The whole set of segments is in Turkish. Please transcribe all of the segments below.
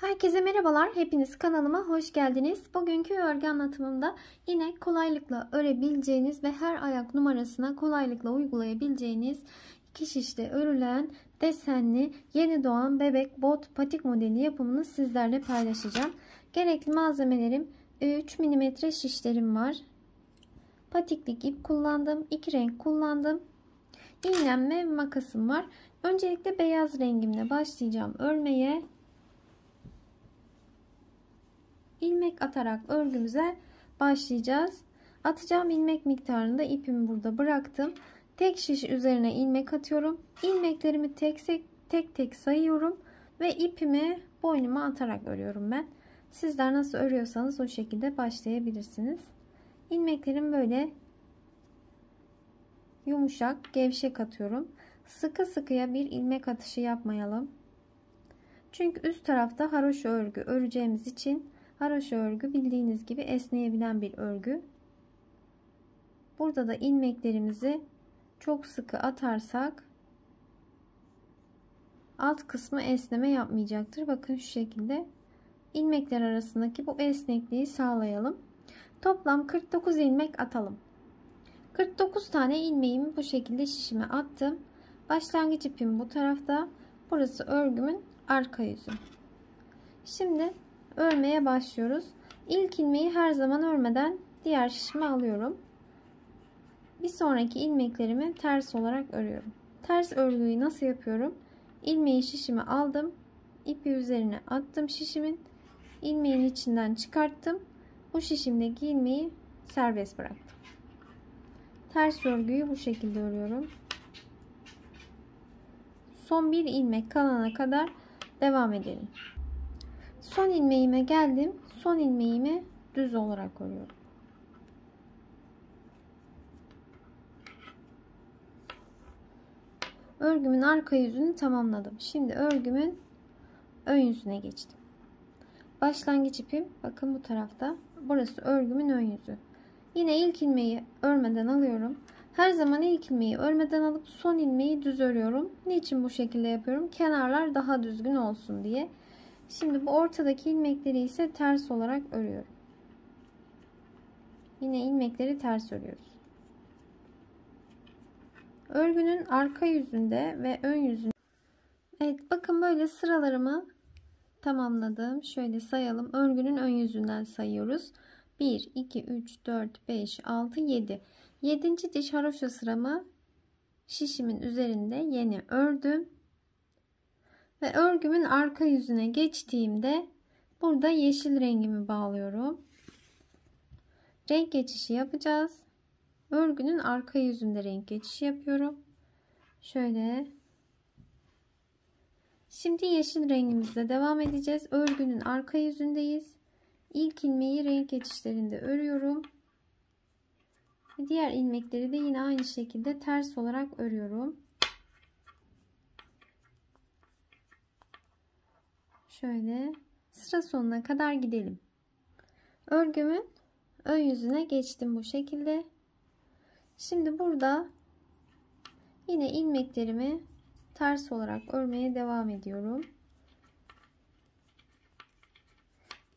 Herkese merhabalar. Hepiniz kanalıma hoş geldiniz. Bugünkü örgü anlatımımda yine kolaylıkla örebileceğiniz ve her ayak numarasına kolaylıkla uygulayabileceğiniz iki şişle örülen desenli yeni doğan bebek bot patik modeli yapımını sizlerle paylaşacağım. Gerekli malzemelerim 3 mm şişlerim var. Patiklik ip kullandım. 2 renk kullandım. İğnem ve makasım var. Öncelikle beyaz rengimle başlayacağım örmeye. İlmek atarak örgümüze başlayacağız. Atacağım ilmek miktarını da ipimi burada bıraktım. Tek şiş üzerine ilmek atıyorum. İlmeklerimi tek tek sayıyorum ve ipimi boynuma atarak örüyorum ben. Sizler nasıl örüyorsanız o şekilde başlayabilirsiniz. İlmeklerim böyle yumuşak, gevşek atıyorum. Sıkı sıkıya bir ilmek atışı yapmayalım. Çünkü üst tarafta haroşa örgü öreceğimiz için haroşa örgü bildiğiniz gibi esneyebilen bir örgü. Burada da ilmeklerimizi çok sıkı atarsak alt kısmı esneme yapmayacaktır. Bakın şu şekilde ilmekler arasındaki bu esnekliği sağlayalım. Toplam 49 ilmek atalım. 49 tane ilmeğimi bu şekilde şişime attım. Başlangıç ipim bu tarafta. Burası örgümün arka yüzü. Şimdi örmeye başlıyoruz. İlk ilmeği her zaman örmeden diğer şişime alıyorum. Bir sonraki ilmeklerimi ters olarak örüyorum. Ters örgüyü nasıl yapıyorum? İlmeği şişime aldım. İpi üzerine attım şişimin. İlmeğin içinden çıkarttım. Bu şişimdeki ilmeği serbest bıraktım. Ters örgüyü bu şekilde örüyorum. Son bir ilmek kalana kadar devam edelim. Son ilmeğime geldim. Son ilmeğimi düz olarak örüyorum. Örgümün arka yüzünü tamamladım. Şimdi örgümün ön yüzüne geçtim. Başlangıç ipim bakın bu tarafta. Burası örgümün ön yüzü. Yine ilk ilmeği örmeden alıyorum. Her zaman ilk ilmeği örmeden alıp son ilmeği düz örüyorum. Niçin bu şekilde yapıyorum? Kenarlar daha düzgün olsun diye. Şimdi bu ortadaki ilmekleri ise ters olarak örüyorum. Yine ilmekleri ters örüyoruz. Örgünün arka yüzünde ve ön yüzünde. Evet bakın böyle sıralarımı tamamladım. Şöyle sayalım. Örgünün ön yüzünden sayıyoruz. 1, 2, 3, 4, 5, 6, 7. 7. diş haroşa sıramı şişimin üzerinde yeni ördüm. Ve örgümün arka yüzüne geçtiğimde burada yeşil rengimi bağlıyorum. Renk geçişi yapacağız. Örgünün arka yüzünde renk geçişi yapıyorum. Şöyle. Şimdi yeşil rengimizle devam edeceğiz. Örgünün arka yüzündeyiz. İlk ilmeği renk geçişlerinde örüyorum. Diğer ilmekleri de yine aynı şekilde ters olarak örüyorum. Şöyle sıra sonuna kadar gidelim. Örgümün ön yüzüne geçtim bu şekilde. Şimdi burada yine ilmeklerimi ters olarak örmeye devam ediyorum.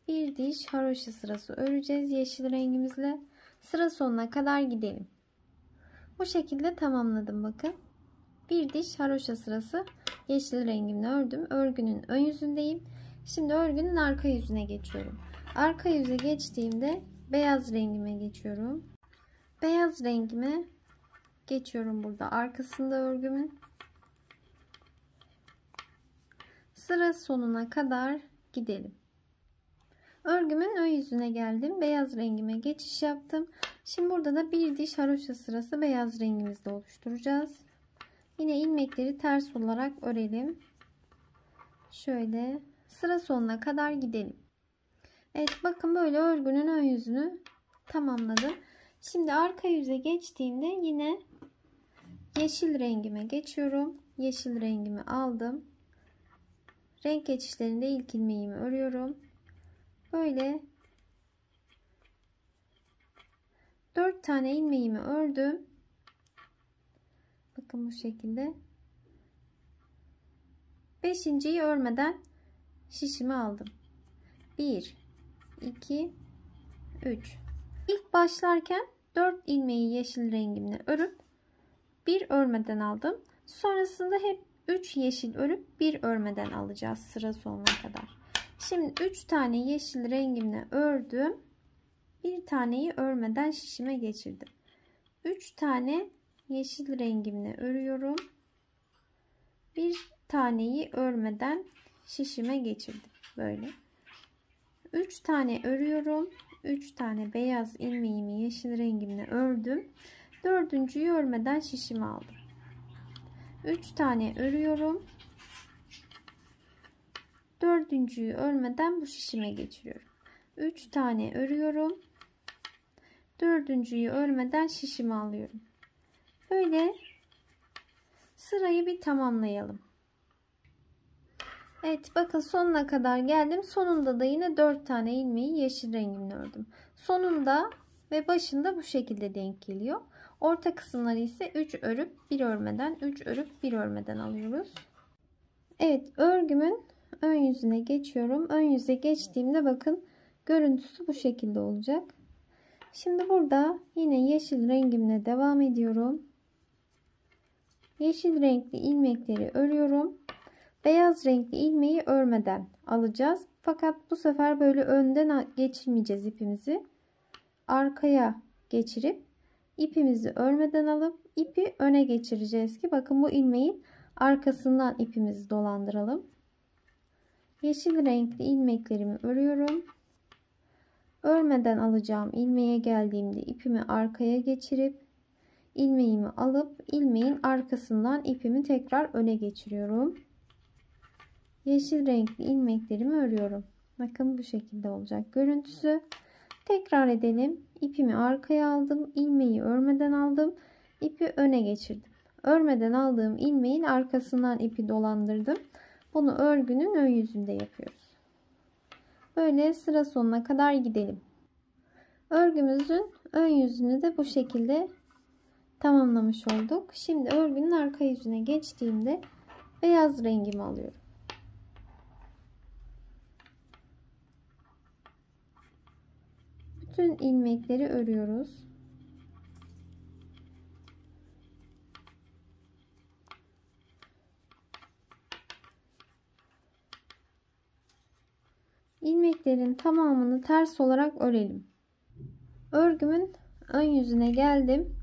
Bir diş haroşa sırası öreceğiz yeşil rengimizle. Sıra sonuna kadar gidelim. Bu şekilde tamamladım bakın. Bir diş haroşa sırası yeşil rengimle ördüm. Örgünün ön yüzündeyim. Şimdi örgünün arka yüzüne geçiyorum. Arka yüze geçtiğimde beyaz rengime geçiyorum. Beyaz rengime geçiyorum burada arkasında örgümün. Sıra sonuna kadar gidelim. Örgümün ön yüzüne geldim. Beyaz rengime geçiş yaptım. Şimdi burada da bir diş haroşa sırası beyaz rengimizde oluşturacağız. Yine ilmekleri ters olarak örelim. Şöyle sıra sonuna kadar gidelim. Evet bakın böyle örgünün ön yüzünü tamamladım. Şimdi arka yüze geçtiğimde yine yeşil rengime geçiyorum. Yeşil rengimi aldım. Renk geçişlerinde ilk ilmeğimi örüyorum. Böyle 4 tane ilmeğimi ördüm. Bakın bu şekilde. 5.'yi örmeden şişimi aldım. 1 2 3. İlk başlarken 4 ilmeği yeşil rengimle örüp bir örmeden aldım. Sonrasında hep 3 yeşil örüp bir örmeden alacağız sıra sonuna kadar. Şimdi 3 tane yeşil rengimle ördüm. Bir taneyi örmeden şişime geçirdim. 3 tane yeşil rengimle örüyorum. Bir taneyi örmeden şişime geçirdim. Böyle. 3 tane örüyorum. 3 tane beyaz ilmeğimi yeşil rengimle ördüm. Dördüncüyü örmeden şişime aldım. 3 tane örüyorum. Dördüncüyü örmeden bu şişime geçiriyorum. 3 tane örüyorum. Dördüncüyü örmeden şişime alıyorum. Böyle sırayı bir tamamlayalım. Evet, bakın sonuna kadar geldim. Sonunda da yine 4 tane ilmeği yeşil rengimle ördüm. Sonunda ve başında bu şekilde denk geliyor. Orta kısımları ise 3 örüp 1 örmeden, 3 örüp 1 örmeden alıyoruz. Evet, örgümün ön yüzüne geçiyorum. Ön yüze geçtiğimde bakın görüntüsü bu şekilde olacak. Şimdi burada yine yeşil rengimle devam ediyorum. Yeşil renkli ilmekleri örüyorum. Beyaz renkli ilmeği örmeden alacağız. Fakat bu sefer böyle önden geçirmeyeceğiz ipimizi. Arkaya geçirip ipimizi örmeden alıp ipi öne geçireceğiz ki bakın bu ilmeğin arkasından ipimizi dolandıralım. Yeşil renkli ilmeklerimi örüyorum. Örmeden alacağım ilmeğe geldiğimde ipimi arkaya geçirip ilmeğimi alıp ilmeğin arkasından ipimi tekrar öne geçiriyorum. Yeşil renkli ilmeklerimi örüyorum. Bakın bu şekilde olacak görüntüsü. Tekrar edelim. İpimi arkaya aldım. İlmeği örmeden aldım. İpi öne geçirdim. Örmeden aldığım ilmeğin arkasından ipi dolandırdım. Bunu örgünün ön yüzünde yapıyoruz. Böyle sıra sonuna kadar gidelim. Örgümüzün ön yüzünü de bu şekilde tamamlamış olduk. Şimdi örgünün arka yüzüne geçtiğimde beyaz rengimi alıyorum. Bütün ilmekleri örüyoruz. İlmeklerin tamamını ters olarak örelim. Örgümün ön yüzüne geldim.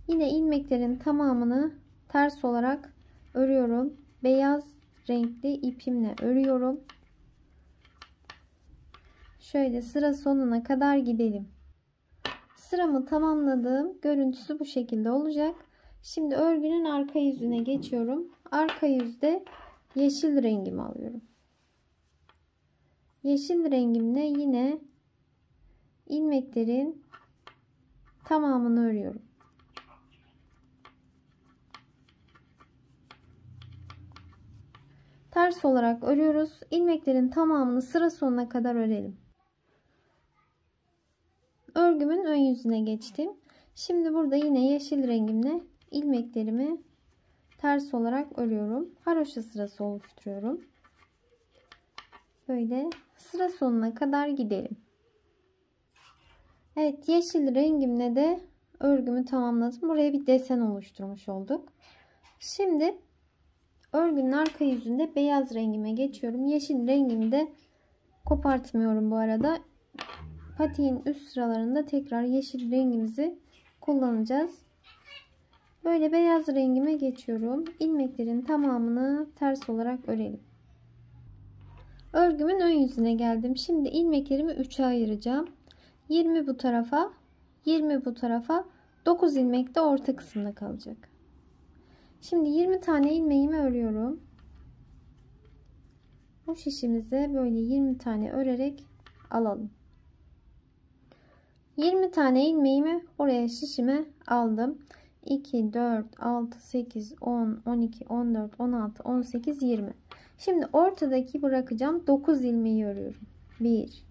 Yine ilmeklerin tamamını ters olarak örüyorum. Beyaz renkli ipimle örüyorum. Şöyle sıra sonuna kadar gidelim. Sıramı tamamladım. Görüntüsü bu şekilde olacak. Şimdi örgünün arka yüzüne geçiyorum. Arka yüzde yeşil rengimi alıyorum. Yeşil rengimle yine ilmeklerin tamamını örüyorum. Ters olarak örüyoruz. İlmeklerin tamamını sıra sonuna kadar örelim. Örgümün ön yüzüne geçtim. Şimdi burada yine yeşil rengimle ilmeklerimi ters olarak örüyorum. Haroşa sırası oluşturuyorum. Böyle sıra sonuna kadar gidelim. Evet, yeşil rengimle de örgümü tamamladım. Buraya bir desen oluşturmuş olduk. Şimdi örgünün arka yüzünde beyaz rengime geçiyorum. Yeşil rengimi de kopartmıyorum bu arada. Patiğin üst sıralarında tekrar yeşil rengimizi kullanacağız. Böyle beyaz rengime geçiyorum. İlmeklerin tamamını ters olarak örelim. Örgümün ön yüzüne geldim. Şimdi ilmeklerimi 3'e ayıracağım. 20 bu tarafa, 20 bu tarafa, 9 ilmek de orta kısımda kalacak. Şimdi 20 tane ilmeğimi örüyorum. Bu şişimize böyle 20 tane örerek alalım. 20 tane ilmeğimi oraya şişime aldım. 2, 4, 6, 8, 10, 12, 14, 16, 18, 20. Şimdi ortadaki bırakacağım 9 ilmeği örüyorum. 1,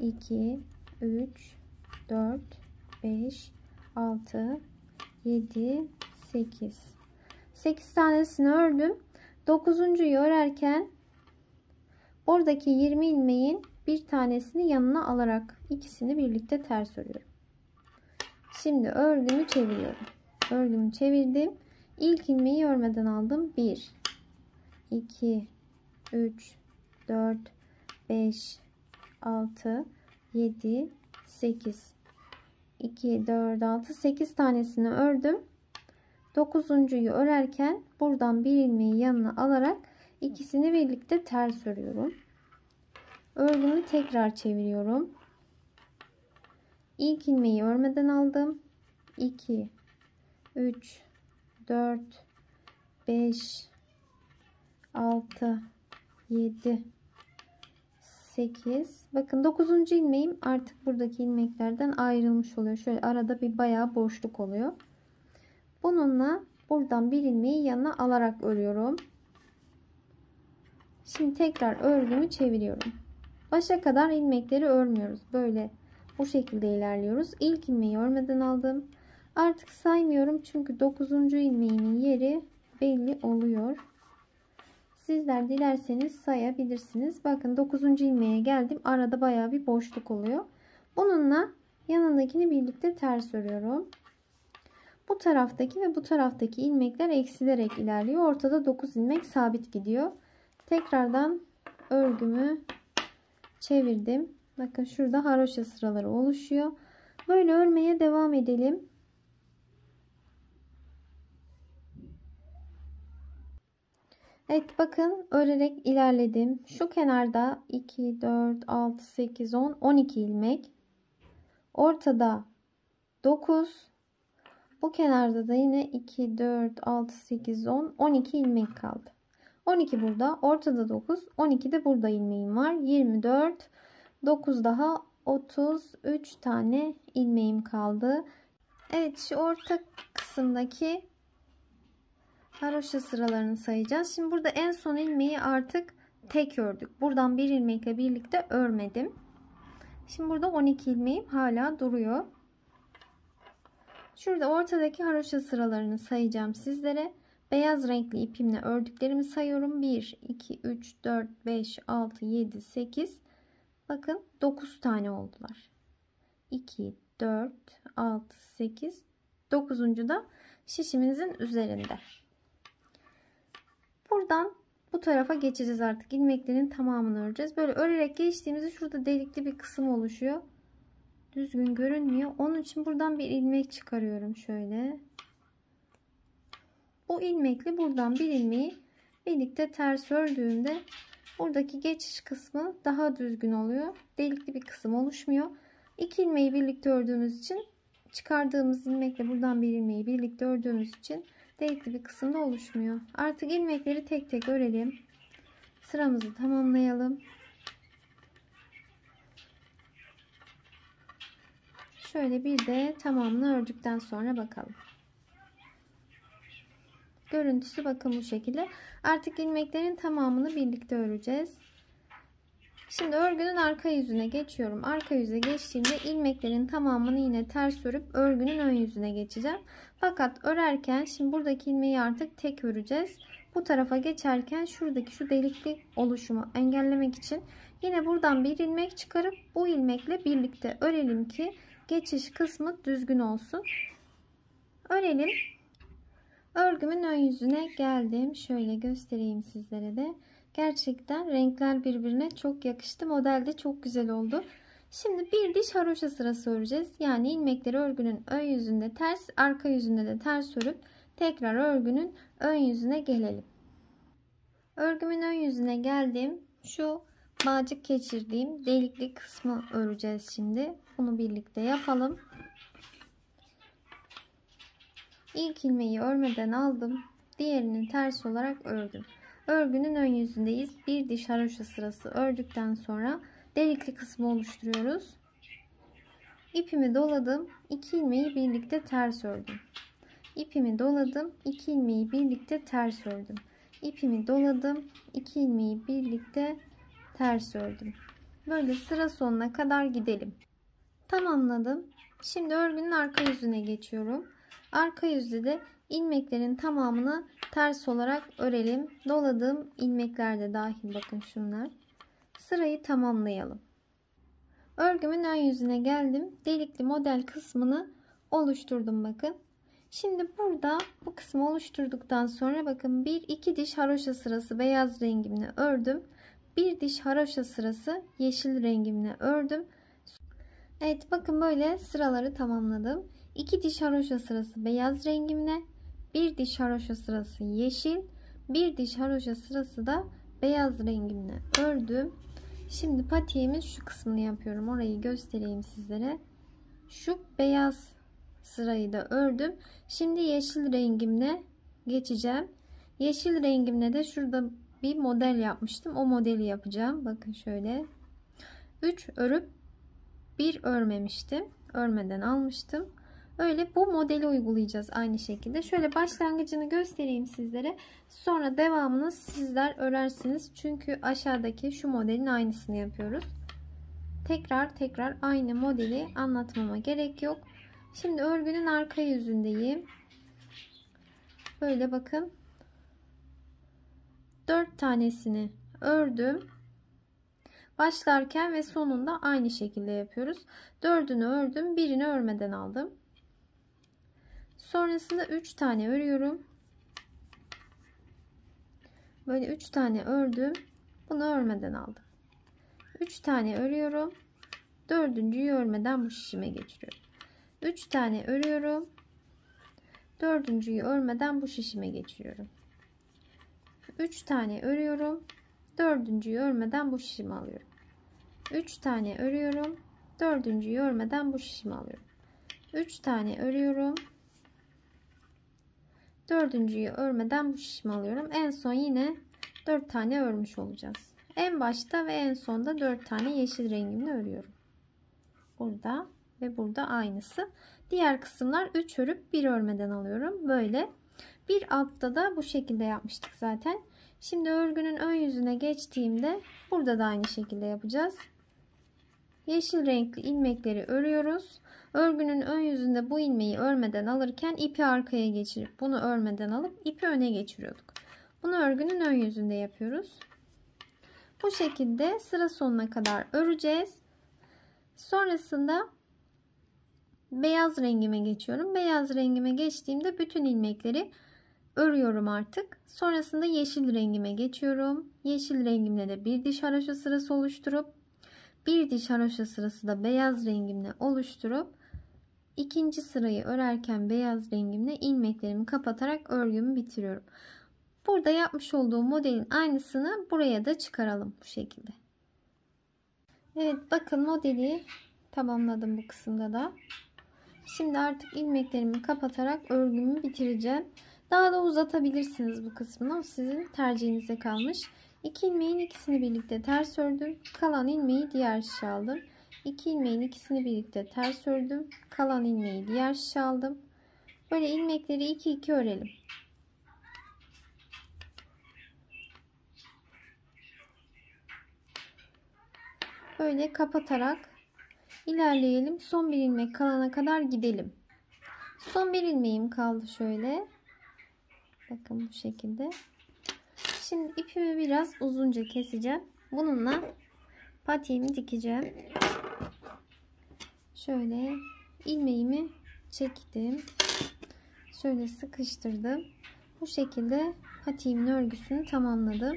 2, 3, 4, 5, 6, 7, 8. 8 tanesini ördüm. 9'uncuyu örerken Oradaki 20 ilmeğin bir tanesini yanına alarak ikisini birlikte ters örüyorum. Şimdi örgümü çeviriyorum. Örgümü çevirdim. İlk ilmeği örmeden aldım. 1 2 3 4 5 6 7 8 2 4 6 8 tanesini ördüm. 9'uncuyu örerken buradan bir ilmeği yanına alarak ikisini birlikte ters örüyorum. Örgümü tekrar çeviriyorum. İlk ilmeği örmeden aldım. 2 3 4 5 6 7 8. Bakın 9. ilmeğim artık buradaki ilmeklerden ayrılmış oluyor. Şöyle arada bir bayağı boşluk oluyor. Bununla buradan bir ilmeği yanına alarak örüyorum. Şimdi tekrar örgümü çeviriyorum. Başa kadar ilmekleri örmüyoruz. Böyle bu şekilde ilerliyoruz. İlk ilmeği örmeden aldım. Artık saymıyorum çünkü 9. ilmeğimin yeri belli oluyor. Sizler dilerseniz sayabilirsiniz. Bakın 9. ilmeğe geldim. Arada bayağı bir boşluk oluyor. Bununla yanındakini birlikte ters örüyorum. Bu taraftaki ve bu taraftaki ilmekler eksilerek ilerliyor. Ortada 9 ilmek sabit gidiyor. Tekrardan örgümü çevirdim. Bakın şurada haroşa sıraları oluşuyor. Böyle örmeye devam edelim. Evet, bakın örerek ilerledim. Şu kenarda 2 4 6 8 10 12 ilmek. Ortada 9. Bu kenarda da yine 2 4 6 8 10 12 ilmek kaldı. 12 burada, ortada 9, 12 de burada ilmeğim var. 24, 9 daha 33 tane ilmeğim kaldı. Evet, şu orta kısımdaki haroşa sıralarını sayacağız. Şimdi burada en son ilmeği artık tek ördük. Buradan bir ilmekle birlikte örmedim. Şimdi burada 12 ilmeğim hala duruyor. Şurada ortadaki haroşa sıralarını sayacağım sizlere. Beyaz renkli ipimle ördüklerimi sayıyorum. 1, 2, 3, 4, 5, 6, 7, 8. Bakın 9 tane oldular. 2, 4, 6, 8. 9. da şişimizin üzerinde. Buradan bu tarafa geçeceğiz artık. İlmeklerin tamamını öreceğiz. Böyle örerek geçtiğimizde şurada delikli bir kısım oluşuyor. Düzgün görünmüyor. Onun için buradan bir ilmek çıkarıyorum şöyle. Bu ilmekle buradan bir ilmeği birlikte ters ördüğümde buradaki geçiş kısmı daha düzgün oluyor. Delikli bir kısım oluşmuyor. İki ilmeği birlikte ördüğümüz için, çıkardığımız ilmekle buradan bir ilmeği birlikte ördüğümüz için delikli bir kısım da oluşmuyor. Artık ilmekleri tek tek örelim. Sıramızı tamamlayalım. Şöyle bir de tamamını ördükten sonra bakalım. Görüntüsü bakın bu şekilde. Artık ilmeklerin tamamını birlikte öreceğiz. Şimdi örgünün arka yüzüne geçiyorum. Arka yüze geçtiğimde ilmeklerin tamamını yine ters örüp örgünün ön yüzüne geçeceğim. Fakat örerken şimdi buradaki ilmeği artık tek öreceğiz. Bu tarafa geçerken şuradaki şu delikli oluşumu engellemek için yine buradan bir ilmek çıkarıp bu ilmekle birlikte örelim ki geçiş kısmı düzgün olsun. Örelim. Örgümün ön yüzüne geldim. Şöyle göstereyim sizlere de. Gerçekten renkler birbirine çok yakıştı. Model de çok güzel oldu. Şimdi bir diş haroşa sırası öreceğiz. Yani ilmekleri örgünün ön yüzünde ters, arka yüzünde de ters örüp tekrar örgünün ön yüzüne gelelim. Örgümün ön yüzüne geldim. Şu bağcık geçirdiğim delikli kısmı öreceğiz şimdi. Bunu birlikte yapalım. İlk ilmeği örmeden aldım. Diğerini ters olarak ördüm. Örgünün ön yüzündeyiz. Bir diş haroşa sırası ördükten sonra delikli kısmı oluşturuyoruz. İpimi doladım. 2 ilmeği birlikte ters ördüm. İpimi doladım. 2 ilmeği birlikte ters ördüm. İpimi doladım. 2 ilmeği birlikte ters ördüm. Böyle sıra sonuna kadar gidelim. Tamamladım. Şimdi örgünün arka yüzüne geçiyorum. Arka yüzde de ilmeklerin tamamını ters olarak örelim. Doladığım ilmekler de dahil, bakın şunlar. tamamlayalım. Örgümün ön yüzüne geldim. Delikli model kısmını oluşturdum bakın. Şimdi burada bu kısmı oluşturduktan sonra bakın 1-2 diş haroşa sırası beyaz rengimle ördüm. 1 diş haroşa sırası yeşil rengimle ördüm. Evet bakın böyle sıraları tamamladım. 2 diş haroşa sırası beyaz rengimle, 1 diş haroşa sırası yeşil, 1 diş haroşa sırası da beyaz rengimle ördüm. Şimdi patiğimin şu kısmını yapıyorum. Orayı göstereyim sizlere. Şu beyaz sırayı da ördüm. Şimdi yeşil rengimle geçeceğim. Yeşil rengimle de şurada bir model yapmıştım. O modeli yapacağım. Bakın şöyle. 3 örüp 1 örmemiştim. Örmeden almıştım. Öyle bu modeli uygulayacağız aynı şekilde. Şöyle başlangıcını göstereyim sizlere. Sonra devamını sizler örersiniz. Çünkü aşağıdaki şu modelin aynısını yapıyoruz. Tekrar aynı modeli anlatmama gerek yok. Şimdi örgünün arka yüzündeyim. Böyle bakın. 4 tanesini ördüm. Başlarken ve sonunda aynı şekilde yapıyoruz. 4'ünü ördüm. Birini örmeden aldım. Sonrasında 3 tane örüyorum. Böyle 3 tane ördüm. Bunu örmeden aldım. 3 tane örüyorum. 4.'yü örmeden bu şişime geçiriyorum. 3 tane örüyorum. 4.'yü örmeden bu şişime geçiriyorum. 3 tane örüyorum. 4.'yü örmeden bu şişimi alıyorum. 3 tane örüyorum. 4.'yü örmeden bu şişimi alıyorum. 3 tane örüyorum. 4.'yü örmeden bu şişimi alıyorum. En son yine 4 tane örmüş olacağız. En başta ve en sonda 4 tane yeşil rengimle örüyorum. Burada ve burada aynısı. Diğer kısımlar 3 örüp 1 örmeden alıyorum. Böyle. Bir altta da bu şekilde yapmıştık zaten. Şimdi örgünün ön yüzüne geçtiğimde burada da aynı şekilde yapacağız. Yeşil renkli ilmekleri örüyoruz. Örgünün ön yüzünde bu ilmeği örmeden alırken ipi arkaya geçirip bunu örmeden alıp ipi öne geçiriyorduk. Bunu örgünün ön yüzünde yapıyoruz. Bu şekilde sıra sonuna kadar öreceğiz. Sonrasında beyaz rengime geçiyorum. Beyaz rengime geçtiğimde bütün ilmekleri örüyorum artık. Sonrasında yeşil rengime geçiyorum. Yeşil rengimle de bir diş haroşa sırası oluşturup bir diş haroşa sırası da beyaz rengimle oluşturup ikinci sırayı örerken beyaz rengimle ilmeklerimi kapatarak örgümü bitiriyorum. Burada yapmış olduğum modelin aynısını buraya da çıkaralım bu şekilde. Evet bakın modeli tamamladım bu kısımda da. Şimdi artık ilmeklerimi kapatarak örgümü bitireceğim. Daha da uzatabilirsiniz bu kısmını. O sizin tercihinize kalmış. 2 ilmeğin ikisini birlikte ters ördüm. Kalan ilmeği diğer şişe aldım. 2 ilmeğin ikisini birlikte ters ördüm. Kalan ilmeği diğer şişe aldım. Böyle ilmekleri 2-2 örelim. Böyle kapatarak ilerleyelim. Son bir ilmek kalana kadar gidelim. Son bir ilmeğim kaldı şöyle. Bakın bu şekilde. Şimdi ipimi biraz uzunca keseceğim. Bununla patiğimi dikeceğim. Şöyle ilmeğimi çektim. Şöyle sıkıştırdım. Bu şekilde patiğimin örgüsünü tamamladım.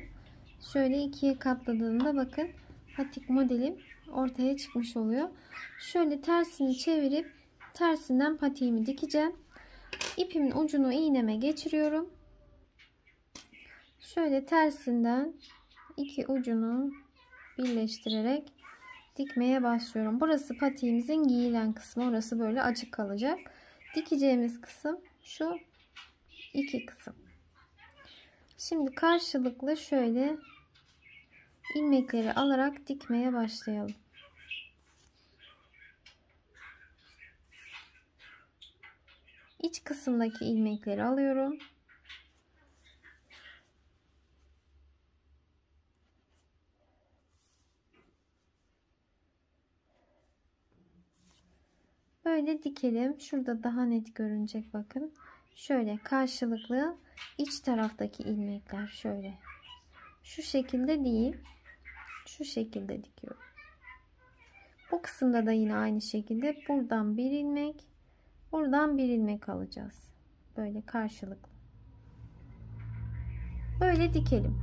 Şöyle ikiye katladığımda bakın patik modelim ortaya çıkmış oluyor. Şöyle tersini çevirip tersinden patiğimi dikeceğim. İpimin ucunu iğneme geçiriyorum. Şöyle tersinden iki ucunu birleştirerek dikmeye başlıyorum. Burası patiğimizin giyilen kısmı. Orası böyle açık kalacak. Dikeceğimiz kısım şu iki kısım. Şimdi karşılıklı şöyle ilmekleri alarak dikmeye başlayalım. İç kısımdaki ilmekleri alıyorum. Böyle dikelim. Şurada daha net görünecek bakın. Şöyle karşılıklı iç taraftaki ilmekler şöyle. Şu şekilde değil. Şu şekilde dikiyorum. Bu kısımda da yine aynı şekilde buradan bir ilmek, buradan bir ilmek alacağız. Böyle karşılıklı. Böyle dikelim.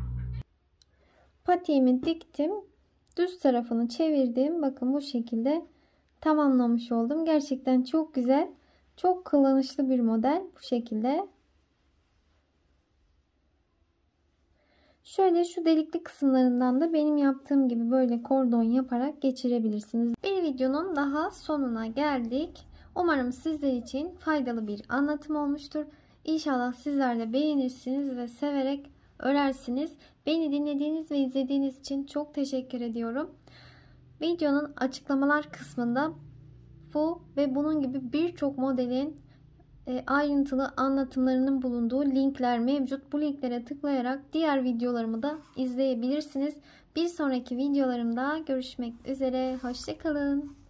Patiğimi diktim. Düz tarafını çevirdim. Bakın bu şekilde tamamlamış oldum. Gerçekten çok güzel. Çok kullanışlı bir model. Bu şekilde. Şöyle şu delikli kısımlarından da benim yaptığım gibi böyle kordon yaparak geçirebilirsiniz. Bir videonun daha sonuna geldik. Umarım sizler için faydalı bir anlatım olmuştur. İnşallah sizler de beğenirsiniz ve severek örersiniz. Beni dinlediğiniz ve izlediğiniz için çok teşekkür ediyorum. Videonun açıklamalar kısmında bu ve bunun gibi birçok modelin ayrıntılı anlatımlarının bulunduğu linkler mevcut. Bu linklere tıklayarak diğer videolarımı da izleyebilirsiniz. Bir sonraki videolarımda görüşmek üzere. Hoşça kalın.